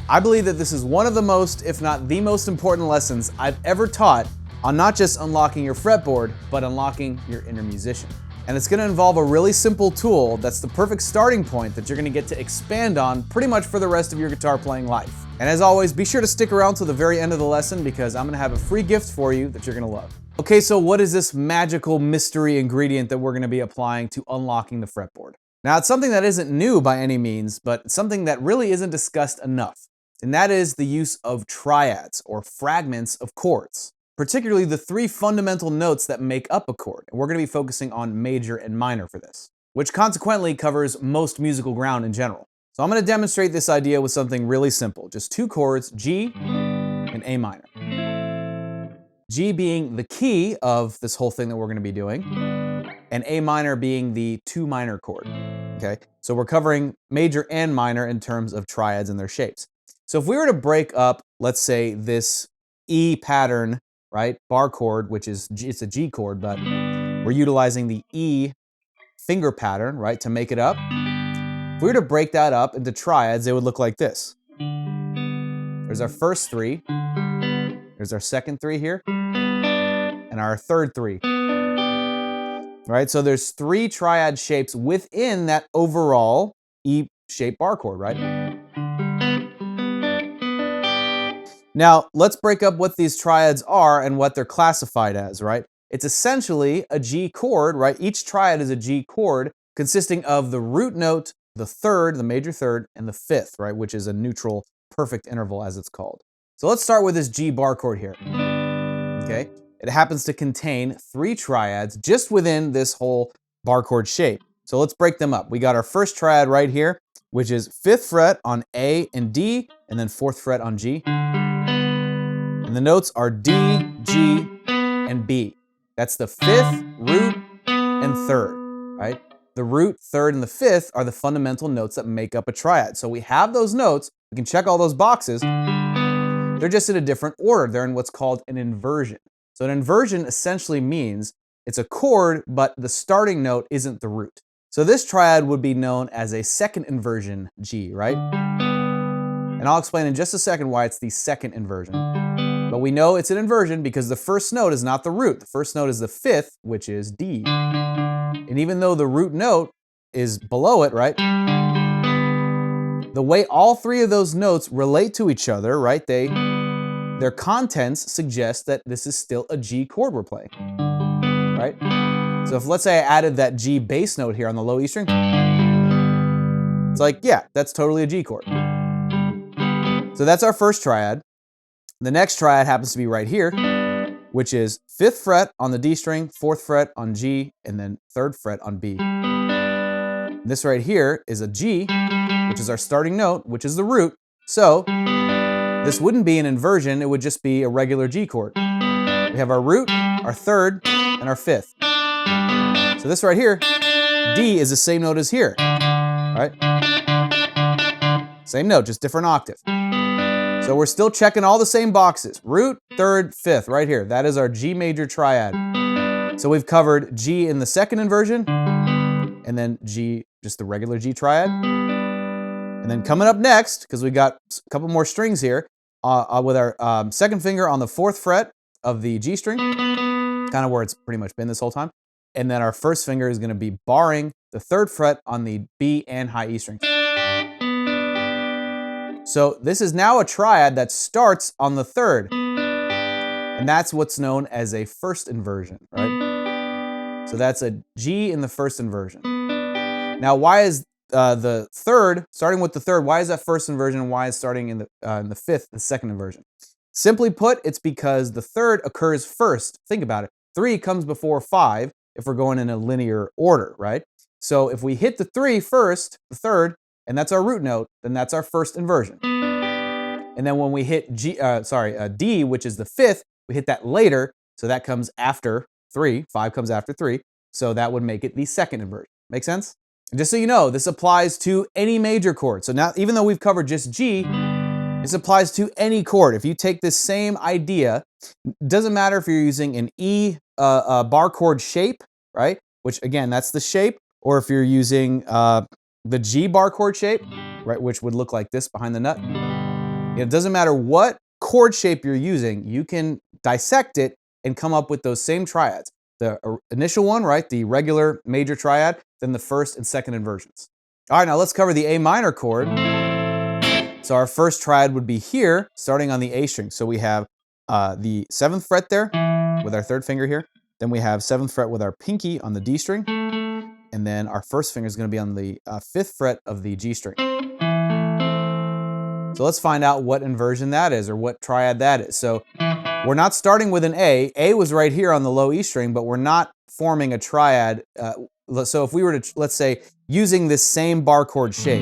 I believe that this is one of the most, if not the most important lessons I've ever taught on not just unlocking your fretboard, but unlocking your inner musician. And it's gonna involve a really simple tool that's the perfect starting point that you're gonna get to expand on pretty much for the rest of your guitar playing life. And as always, be sure to stick around till the very end of the lesson because I'm gonna have a free gift for you that you're gonna love. Okay, so what is this magical mystery ingredient that we're gonna be applying to unlocking the fretboard? Now, it's something that isn't new by any means, but something that really isn't discussed enough. And that is the use of triads, or fragments of chords, particularly the three fundamental notes that make up a chord. And we're going to be focusing on major and minor for this, which consequently covers most musical ground in general. So I'm going to demonstrate this idea with something really simple, just two chords, G and A minor. G being the key of this whole thing that we're going to be doing, and A minor being the 2 minor chord. Okay, so we're covering major and minor in terms of triads and their shapes. So if we were to break up, let's say, this E pattern, right, bar chord, which is, it's a G chord, but we're utilizing the E finger pattern, right, to make it up. If we were to break that up into triads, they would look like this. There's our first 3, there's our second 3 here, and our third 3. Right, so there's 3 triad shapes within that overall E-shaped bar chord, right? Now, let's break up what these triads are and what they're classified as, right? It's essentially a G chord, right? Each triad is a G chord consisting of the root note, the third, the major third, and the fifth, right? Which is a neutral perfect interval as it's called. So let's start with this G bar chord here, okay? It happens to contain 3 triads just within this whole bar chord shape. So let's break them up. We got our first triad right here, which is 5th fret on A and D, and then 4th fret on G. And the notes are D, G, and B. That's the 5th, root, and 3rd, right? The root, 3rd, and the 5th are the fundamental notes that make up a triad. So we have those notes, we can check all those boxes. They're just in a different order. They're in what's called an inversion. So an inversion essentially means it's a chord, but the starting note isn't the root. So this triad would be known as a second inversion G, right? And I'll explain in just a second why it's the second inversion. But we know it's an inversion because the first note is not the root. The first note is the 5th, which is D. And even though the root note is below it, right? The way all 3 of those notes relate to each other, right? Their contents suggest that this is still a G chord we're playing, right? So if, let's say, I added that G bass note here on the low E string, it's like, yeah, that's totally a G chord. So that's our first triad. The next triad happens to be right here, which is 5th fret on the D string, 4th fret on G, and then 3rd fret on B. This right here is a G, which is our starting note, which is the root. So this wouldn't be an inversion, it would just be a regular G chord. We have our root, our 3rd, and our 5th. So this right here, D is the same note as here, right? Same note, just different octave. So we're still checking all the same boxes. Root, 3rd, 5th, right here. That is our G major triad. So we've covered G in the second inversion, and then G, just the regular G triad. And then coming up next, because we got a couple more strings here, with our second finger on the 4th fret of the G string, kind of where it's pretty much been this whole time. And then our first finger is going to be barring the 3rd fret on the B and high E strings. So this is now a triad that starts on the 3rd. And that's what's known as a first inversion, right? So that's a G in the first inversion. Now, why is the 3rd, starting with the 3rd, why is that first inversion and why is starting in the 5th, the second inversion? Simply put, it's because the 3rd occurs first. Think about it. 3 comes before 5 if we're going in a linear order, right? So if we hit the 3 first, the 3rd, and that's our root note, then that's our first inversion. And then when we hit D, which is the 5th, we hit that later, so that comes after 3. 5 comes after 3, so that would make it the second inversion. Make sense? And just so you know, this applies to any major chord. So now, even though we've covered just G, this applies to any chord. If you take this same idea, it doesn't matter if you're using an E bar chord shape, right? Which again, that's the shape, or if you're using the G bar chord shape, right, which would look like this behind the nut. It doesn't matter what chord shape you're using, you can dissect it and come up with those same triads. The initial one, right, the regular major triad, then the first and second inversions. All right, now let's cover the A minor chord. So our first triad would be here, starting on the A string. So we have the 7th fret there with our 3rd finger here. Then we have 7th fret with our pinky on the D string. And then our first finger is going to be on the 5th fret of the G string. So let's find out what inversion that is, or what triad that is. So we're not starting with an A. A was right here on the low E string, but we're not forming a triad. So if we were to, let's say, using this same bar chord shape,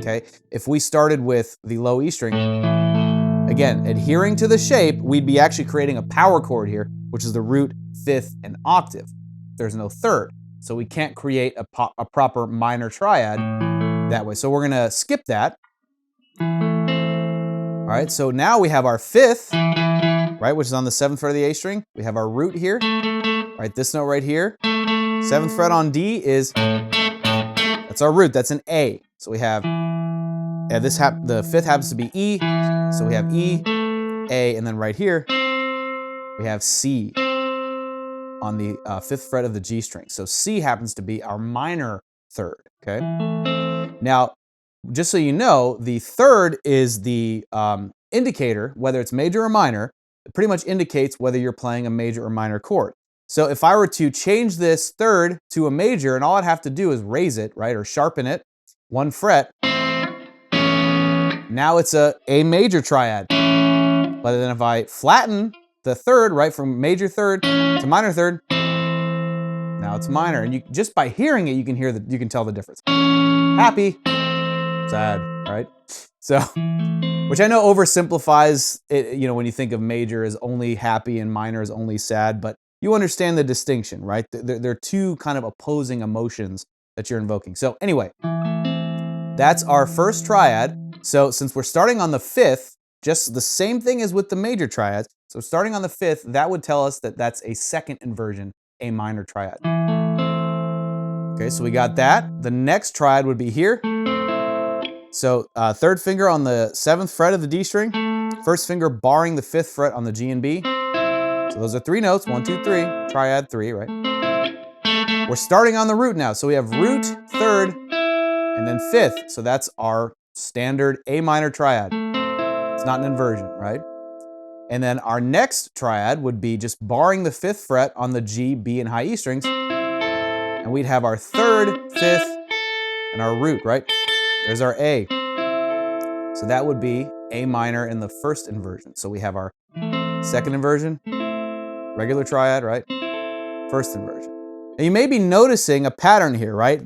okay, if we started with the low E string, again, adhering to the shape, we'd be actually creating a power chord here, which is the root, 5th, and octave. There's no 3rd, so we can't create a proper minor triad that way. So we're gonna skip that. All right, so now we have our 5th, right, which is on the 7th fret of the A string. We have our root here, right, this note right here. 7th fret on D is, that's our root, that's an A. So we have, the 5th happens to be E, so we have E, A, and then right here, we have C on the 5th fret of the G string. So C happens to be our minor 3rd, okay? Now, just so you know, the 3rd is the indicator, whether it's major or minor. It pretty much indicates whether you're playing a major or minor chord. So if I were to change this 3rd to a major, and all I'd have to do is raise it, right, or sharpen it, 1 fret, now it's a major triad. But then if I flatten the 3rd, right, from major 3rd to minor 3rd, now it's minor. And you, just by hearing it, you can tell the difference. Happy, sad, right? So, which I know oversimplifies it, you know, when you think of major as only happy and minor as only sad, but you understand the distinction, right? They're two kind of opposing emotions that you're invoking. So anyway, that's our first triad. So since we're starting on the 5th, just the same thing as with the major triads, so starting on the 5th, that would tell us that that's a second inversion, A minor triad. Okay, so we got that. The next triad would be here. So 3rd finger on the 7th fret of the D string, 1st finger barring the 5th fret on the G and B. So those are 3 notes, 1, 2, 3, triad 3, right? We're starting on the root now. So we have root, 3rd, and then 5th. So that's our standard A minor triad. It's not an inversion, right? And then our next triad would be just barring the 5th fret on the G, B, and high E strings. And we'd have our 3rd, 5th, and our root, right? There's our A. So that would be A minor in the first inversion. So we have our second inversion, regular triad, right? First inversion. And you may be noticing a pattern here, right?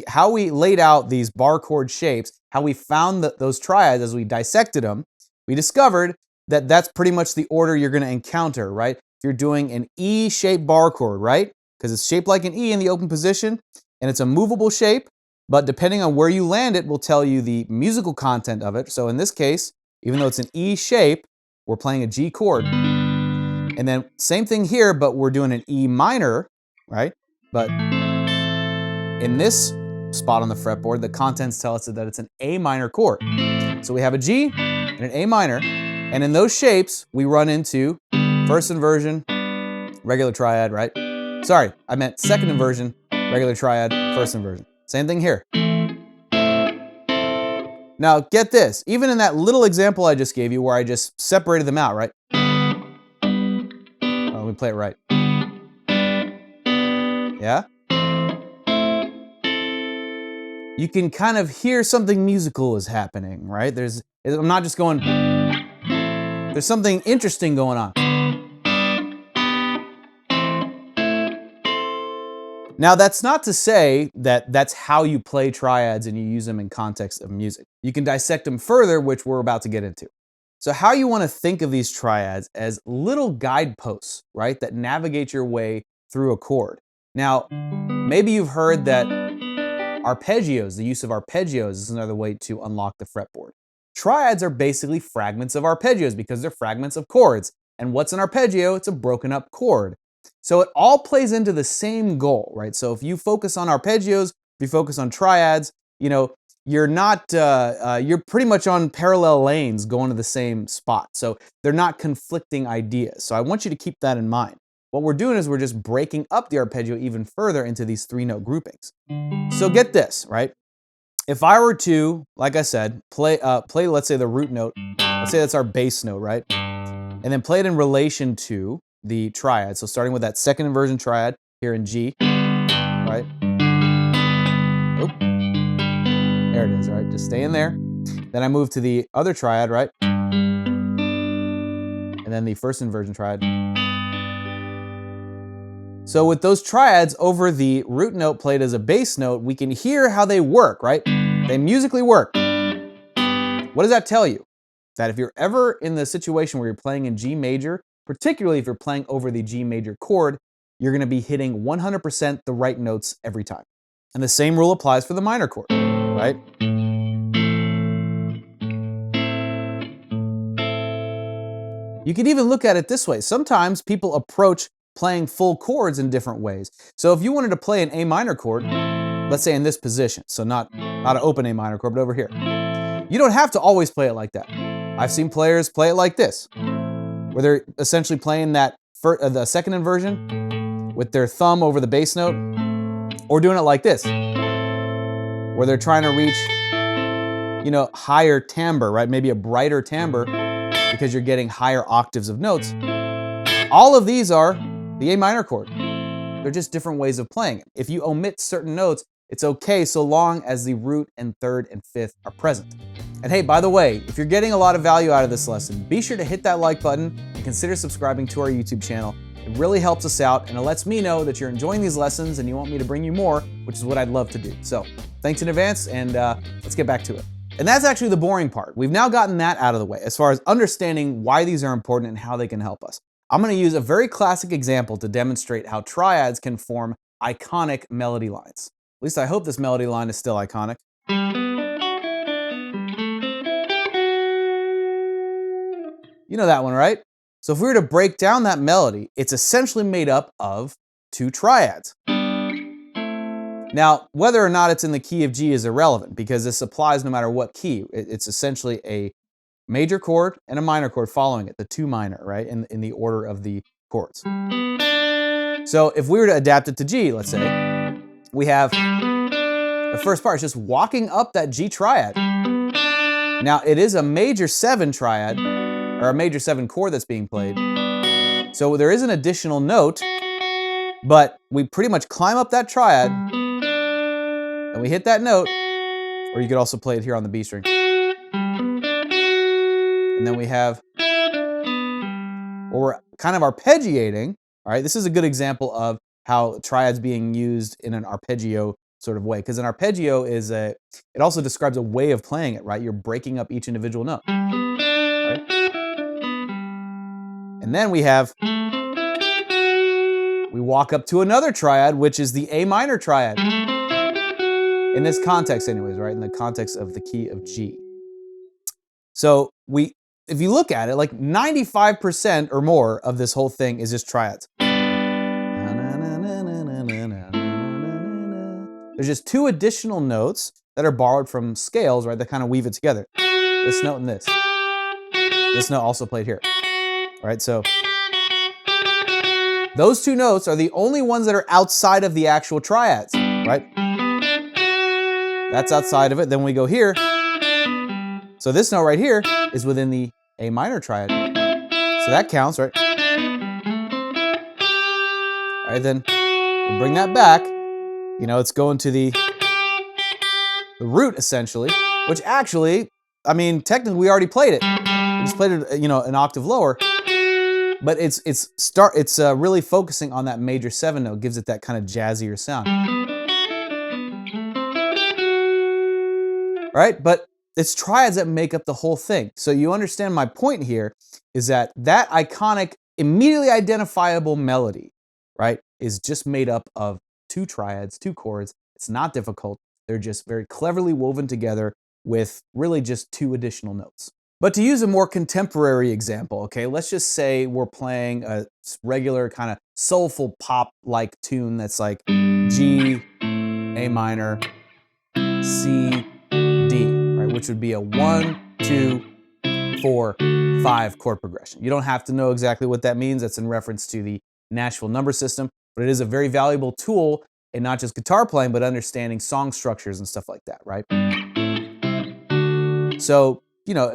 How we laid out these bar chord shapes, how we found those triads as we dissected them, we discovered that that's pretty much the order you're going to encounter, right? If you're doing an E-shaped bar chord, right? Because it's shaped like an E in the open position, and it's a movable shape, but depending on where you land it will tell you the musical content of it. So in this case, even though it's an E shape, we're playing a G chord. And then same thing here, but we're doing an E minor, right? But in this spot on the fretboard, the contents tell us that it's an A minor chord. So we have a G and an A minor, and in those shapes, we run into first inversion, regular triad, right? Sorry, I meant second inversion, regular triad, first inversion. Same thing here. Now get this, even in that little example I just gave you where I just separated them out, right? Let me play it right. Yeah? You can kind of hear something musical is happening, right? I'm not just going, there's something interesting going on. Now, that's not to say that that's how you play triads and you use them in context of music. You can dissect them further, which we're about to get into. So how you want to think of these triads as little guideposts, right, that navigate your way through a chord. Now, maybe you've heard that arpeggios, the use of arpeggios, is another way to unlock the fretboard. Triads are basically fragments of arpeggios because they're fragments of chords. And what's an arpeggio? It's a broken up chord. So it all plays into the same goal, right? So if you focus on arpeggios, if you focus on triads, you know, you're not, you're pretty much on parallel lanes going to the same spot. So they're not conflicting ideas. So I want you to keep that in mind. What we're doing is we're just breaking up the arpeggio even further into these 3-note groupings. So get this, right? If I were to, like I said, play, let's say the root note, let's say that's our bass note, right? And then play it in relation to the triad. So starting with that second inversion triad here in G, right? Oop. There it is, right? Just stay in there. Then I move to the other triad, right? And then the first inversion triad. So with those triads over the root note played as a bass note, we can hear how they work, right? They musically work. What does that tell you? That if you're ever in the situation where you're playing in G major, particularly if you're playing over the G major chord, you're going to be hitting 100% the right notes every time. And the same rule applies for the minor chord, right? You can even look at it this way. Sometimes people approach playing full chords in different ways. So if you wanted to play an A minor chord, let's say in this position, so not an open A minor chord, but over here, you don't have to always play it like that. I've seen players play it like this, where they're essentially playing that the second inversion with their thumb over the bass note, or doing it like this, where they're trying to reach, you know, higher timbre, right? Maybe a brighter timbre because you're getting higher octaves of notes. All of these are the A minor chord. They're just different ways of playing it. If you omit certain notes, it's okay so long as the root and third and fifth are present. And hey, by the way, if you're getting a lot of value out of this lesson, be sure to hit that like button and consider subscribing to our YouTube channel. It really helps us out and it lets me know that you're enjoying these lessons and you want me to bring you more, which is what I'd love to do. So thanks in advance and let's get back to it. And that's actually the boring part. We've now gotten that out of the way as far as understanding why these are important and how they can help us. I'm going to use a very classic example to demonstrate how triads can form iconic melody lines. At least I hope this melody line is still iconic. You know that one, right? So if we were to break down that melody, it's essentially made up of 2 triads. Now, whether or not it's in the key of G is irrelevant because this applies no matter what key. It's essentially a major chord and a minor chord following it, the 2 minor, right, in the order of the chords. So if we were to adapt it to G, let's say, we have the first part is just walking up that G triad. Now, it is a major 7 triad, or a major 7 chord that's being played. So there is an additional note, but we pretty much climb up that triad, and we hit that note, or you could also play it here on the B string. And then we have, or we're kind of arpeggiating, all right? This is a good example of how triads being used in an arpeggio sort of way, because an arpeggio is it also describes a way of playing it, right? You're breaking up each individual note, right? And then we walk up to another triad, which is the A minor triad. In this context anyways, right? In the context of the key of G. So if you look at it, like 95% or more of this whole thing is just triads. There's just 2 additional notes that are borrowed from scales, right? That kind of weave it together. This note and this. This note also played here. All right, so those 2 notes are the only ones that are outside of the actual triads, right? That's outside of it. Then we go here. So this note right here is within the A minor triad. So that counts, right? All right, then we'll bring that back. You know, it's going to the root essentially, which actually, I mean, technically we already played it. We just played it, you know, an octave lower. But it's really focusing on that major 7 note, gives it that kind of jazzier sound. Right? But it's triads that make up the whole thing. So you understand my point here is that iconic, immediately identifiable melody, right, is just made up of 2 triads, 2 chords. It's not difficult. They're just very cleverly woven together with really just 2 additional notes. But to use a more contemporary example, okay, let's just say we're playing a regular kind of soulful pop-like tune that's like G, A minor, C, which would be a 1, 2, 4, 5 chord progression. You don't have to know exactly what that means. That's in reference to the Nashville number system, but it is a very valuable tool in not just guitar playing, but understanding song structures and stuff like that, right? So,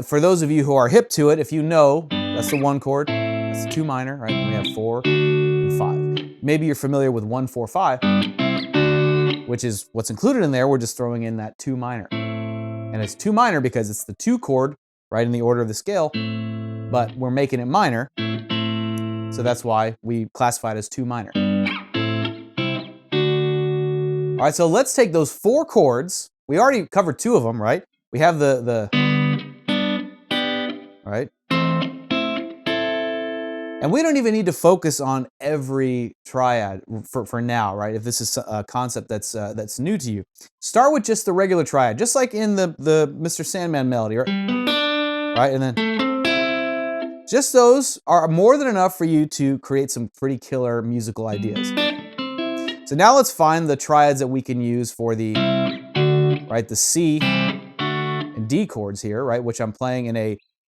for those of you who are hip to it, if you know that's the 1 chord, that's the 2 minor, right? And we have 4 and 5. Maybe you're familiar with 1, 4, 5, which is what's included in there. We're just throwing in that 2 minor. And it's 2 minor because it's the 2 chord, right, in the order of the scale, but we're making it minor. So that's why we classify it as 2 minor. All right, so let's take those 4 chords. We already covered 2 of them, right? We have right? And we don't even need to focus on every triad for now, right? If this is a concept that's new to you. Start with just the regular triad, just like in the Mr. Sandman melody, right? And then just those are more than enough for you to create some pretty killer musical ideas. So now let's find the triads that we can use for the C and D chords here, right? Which I'm playing in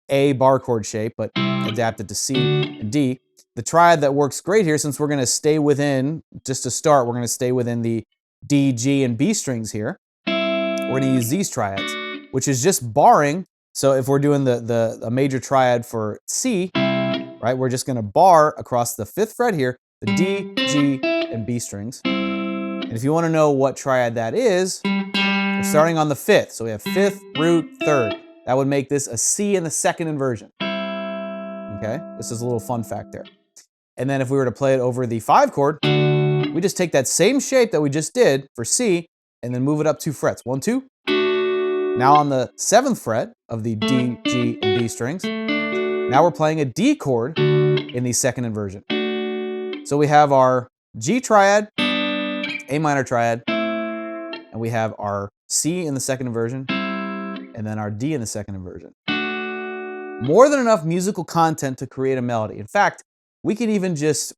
a bar chord shape, but adapted to C and D. The triad that works great here, since we're going to stay within, just to start, we're going to stay within the D, G, and B strings here. We're going to use these triads, which is just barring. So if we're doing a major triad for C, right, we're just going to bar across the 5th fret here, the D, G, and B strings. And if you want to know what triad that is, we're starting on the 5th. So we have 5th, root, 3rd. That would make this a C in the 2nd inversion. Okay, this is a little fun fact there. And then if we were to play it over the 5 chord, we just take that same shape that we just did for C and then move it up 2 frets. 1, 2. Now on the 7th fret of the D, G, and B strings, now we're playing a D chord in the 2nd inversion. So we have our G triad, A minor triad, and we have our C in the 2nd inversion, and then our D in the 2nd inversion. More than enough musical content to create a melody. In fact, we can even just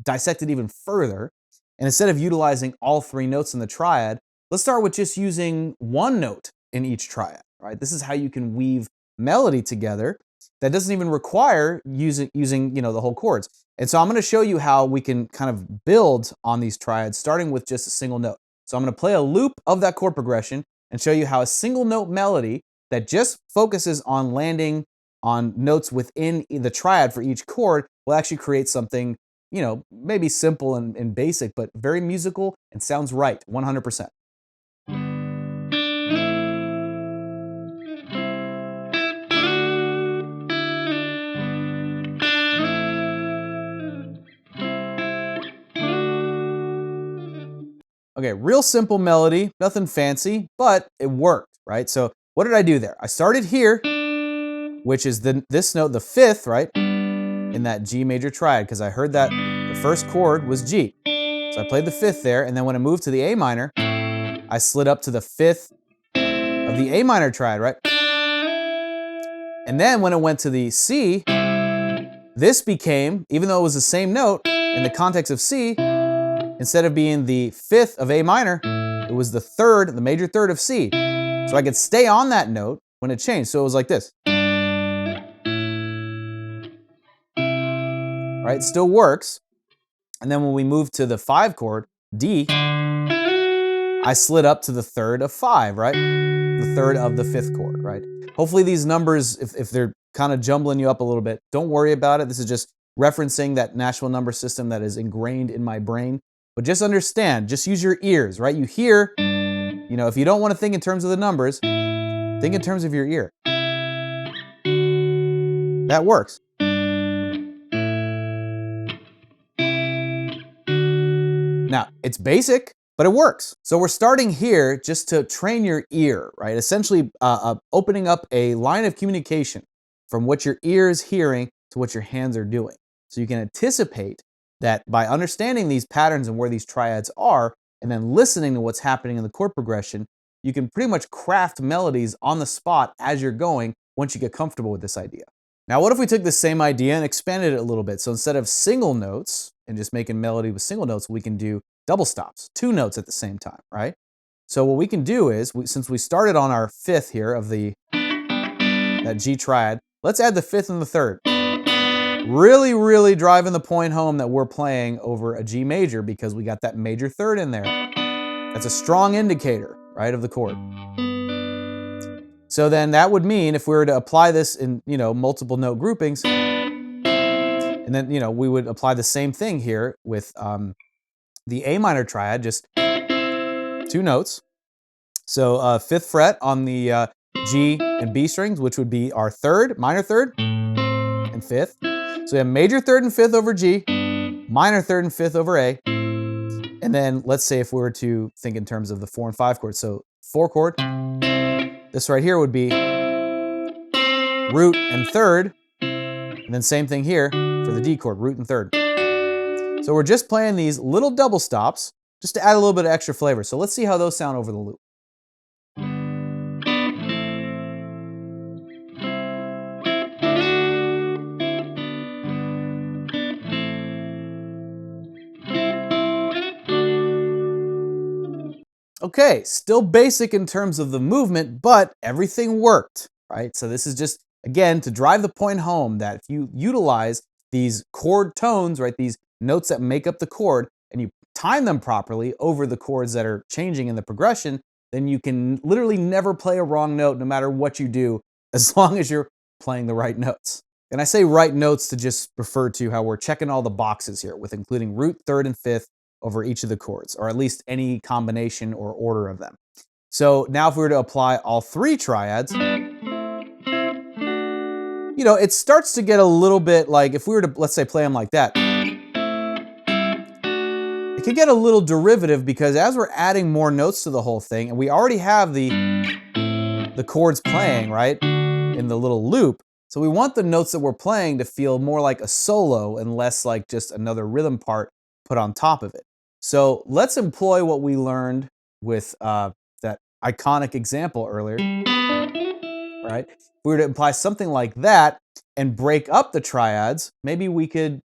dissect it even further. And instead of utilizing all 3 notes in the triad, let's start with just using 1 note in each triad, right? This is how you can weave melody together that doesn't even require using the whole chords. And so I'm going to show you how we can kind of build on these triads, starting with just a single note. So I'm going to play a loop of that chord progression and show you how a single note melody that just focuses on landing on notes within the triad for each chord will actually create something, maybe simple and basic, but very musical and sounds right 100%. Okay, real simple melody, nothing fancy, but it worked, right? So what did I do there? I started here, which is this note, the 5th, right, in that G major triad, because I heard that the 1st chord was G. So I played the 5th there, and then when I moved to the A minor, I slid up to the 5th of the A minor triad, right? And then when it went to the C, this became, even though it was the same note, in the context of C, instead of being the 5th of A minor, it was the 3rd, the major 3rd of C. So I could stay on that note when it changed. So it was like this. Right, it still works. And then when we moved to the 5 chord, D, I slid up to the 3rd of 5, right? The 3rd of the 5th chord, right? Hopefully these numbers, if they're kind of jumbling you up a little bit, don't worry about it. This is just referencing that Nashville number system that is ingrained in my brain. But just understand, just use your ears, right? You hear, if you don't want to think in terms of the numbers, think in terms of your ear. That works. Now, it's basic, but it works. So we're starting here just to train your ear, right? Essentially opening up a line of communication from what your ear is hearing to what your hands are doing. So you can anticipate that by understanding these patterns and where these triads are, and then listening to what's happening in the chord progression, you can pretty much craft melodies on the spot as you're going once you get comfortable with this idea. Now, what if we took the same idea and expanded it a little bit? So instead of single notes and just making melody with single notes, we can do double stops, 2 notes at the same time, right? So what we can do is, since we started on our fifth here of that G triad, let's add the fifth and the third. Really, really driving the point home that we're playing over a G major because we got that major third in there. That's a strong indicator, right, of the chord. So then that would mean if we were to apply this in, multiple note groupings, and then, we would apply the same thing here with the A minor triad, just 2 notes. So fifth fret on the G and B strings, which would be our third, minor third, and fifth. So we have major third and fifth over G, minor third and fifth over A. And then let's say if we were to think in terms of the 4 and 5 chords. So 4 chord, this right here would be root and third. And then same thing here for the D chord, root and third. So we're just playing these little double stops just to add a little bit of extra flavor. So let's see how those sound over the loop. Okay, still basic in terms of the movement, but everything worked, right? So this is just, again, to drive the point home that if you utilize these chord tones, right, these notes that make up the chord, and you time them properly over the chords that are changing in the progression, then you can literally never play a wrong note no matter what you do, as long as you're playing the right notes. And I say right notes to just refer to how we're checking all the boxes here with including root, third, and fifth over each of the chords, or at least any combination or order of them. So now if we were to apply all 3 triads, it starts to get a little bit like, if we were to, let's say, play them like that, it could get a little derivative because as we're adding more notes to the whole thing, and we already have the chords playing, right, in the little loop, so we want the notes that we're playing to feel more like a solo and less like just another rhythm part put on top of it. So let's employ what we learned with that iconic example earlier, right? If we were to apply something like that and break up the triads, maybe we could,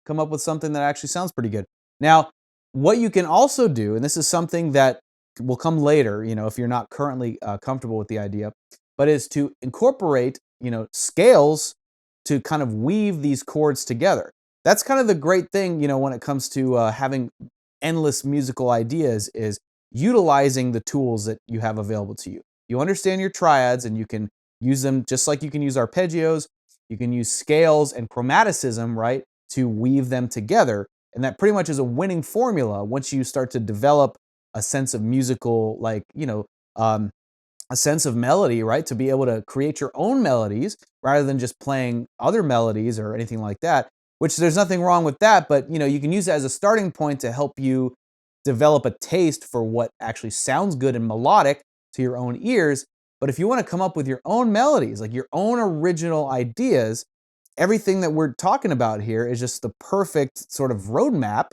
come up with something that actually sounds pretty good. Now, what you can also do, and this is something that will come later, if you're not currently comfortable with the idea, but is to incorporate, scales to kind of weave these chords together. That's kind of the great thing, when it comes to having endless musical ideas, is utilizing the tools that you have available to you. You understand your triads and you can use them just like you can use arpeggios. You can use scales and chromaticism, right, to weave them together. And that pretty much is a winning formula once you start to develop a sense of musical, like, a sense of melody, right? To be able to create your own melodies rather than just playing other melodies or anything like that, which there's nothing wrong with that, but you can use that as a starting point to help you develop a taste for what actually sounds good and melodic to your own ears. But if you want to come up with your own melodies, like your own original ideas, everything that we're talking about here is just the perfect sort of roadmap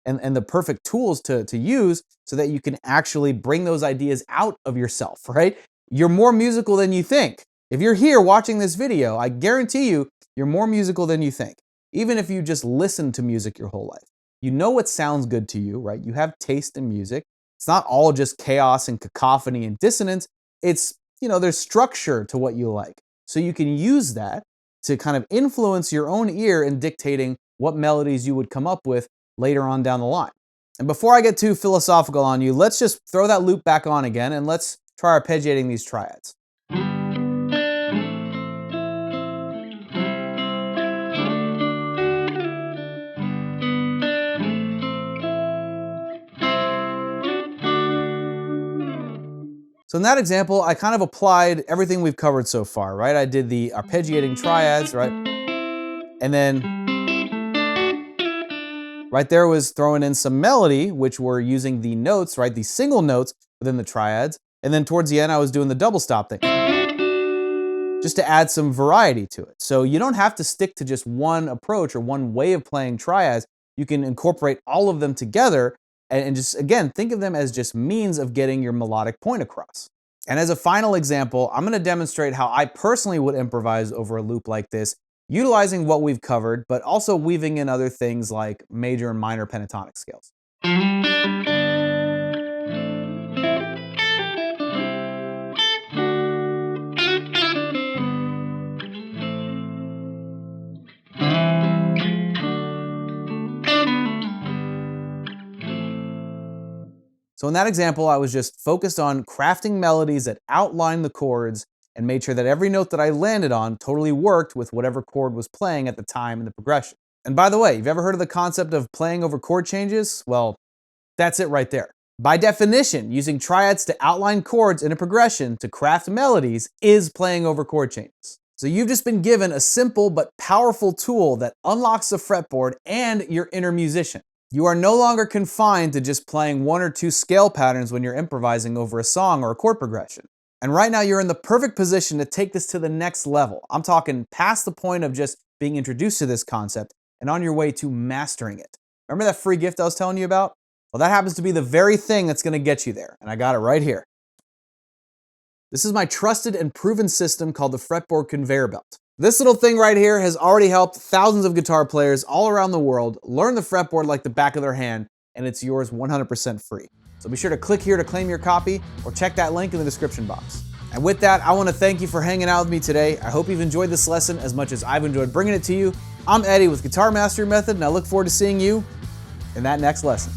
and the perfect tools to use so that you can actually bring those ideas out of yourself, right? You're more musical than you think. If you're here watching this video, I guarantee you're more musical than you think. Even if you just listen to music your whole life. You know what sounds good to you, right? You have taste in music. It's not all just chaos and cacophony and dissonance. It's, there's structure to what you like. So you can use that to kind of influence your own ear in dictating what melodies you would come up with later on down the line. And before I get too philosophical on you, let's just throw that loop back on again and let's try arpeggiating these triads. So in that example, I kind of applied everything we've covered so far, right? I did the arpeggiating triads, right? And then right there was throwing in some melody, which we're using the notes, right? The single notes within the triads. And then towards the end, I was doing the double stop thing, just to add some variety to it. So you don't have to stick to just one approach or one way of playing triads. You can incorporate all of them together and just, again, think of them as just means of getting your melodic point across. And as a final example, I'm going to demonstrate how I personally would improvise over a loop like this, utilizing what we've covered, but also weaving in other things like major and minor pentatonic scales. So in that example, I was just focused on crafting melodies that outline the chords and made sure that every note that I landed on totally worked with whatever chord was playing at the time in the progression. And by the way, you've ever heard of the concept of playing over chord changes? Well, that's it right there. By definition, using triads to outline chords in a progression to craft melodies is playing over chord changes. So you've just been given a simple but powerful tool that unlocks the fretboard and your inner musician. You are no longer confined to just playing one or two scale patterns when you're improvising over a song or a chord progression. And right now you're in the perfect position to take this to the next level. I'm talking past the point of just being introduced to this concept and on your way to mastering it. Remember that free gift I was telling you about? Well, that happens to be the very thing that's going to get you there, and I got it right here. This is my trusted and proven system called the Fretboard Conveyor Belt. This little thing right here has already helped thousands of guitar players all around the world learn the fretboard like the back of their hand, and it's yours 100% free. So be sure to click here to claim your copy or check that link in the description box. And with that, I want to thank you for hanging out with me today. I hope you've enjoyed this lesson as much as I've enjoyed bringing it to you. I'm Eddie with Guitar Mastery Method, and I look forward to seeing you in that next lesson.